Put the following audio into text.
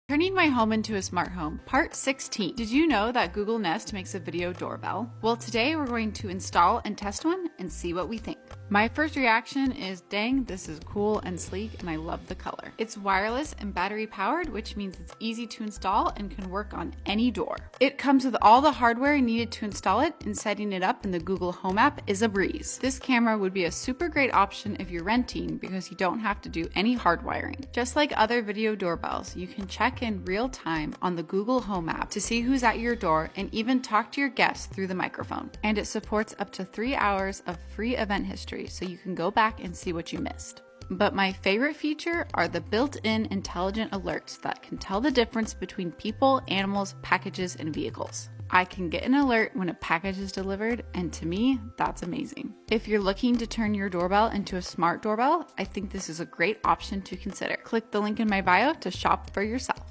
Turning my home into a smart home, part 16. Did you know that Google Nest makes a video doorbell? Well, today we're going to install and test one and see what we think. My first reaction is, dang, this is cool and sleek and I love the color. It's wireless and battery powered, which means it's easy to install and can work on any door. It comes with all the hardware needed to install it, and setting it up in the Google Home app is a breeze. This camera would be a super great option if you're renting because you don't have to do any hardwiring. Just like other video doorbells, you can check in real time on the Google Home app to see who's at your door and even talk to your guests through the microphone. And it supports up to 3 hours of free event history, so you can go back and see what you missed. But my favorite feature are the built-in intelligent alerts that can tell the difference between people, animals, packages, and vehicles. I can get an alert when a package is delivered, and to me, that's amazing. If you're looking to turn your doorbell into a smart doorbell, I think this is a great option to consider. Click the link in my bio to shop for yourself.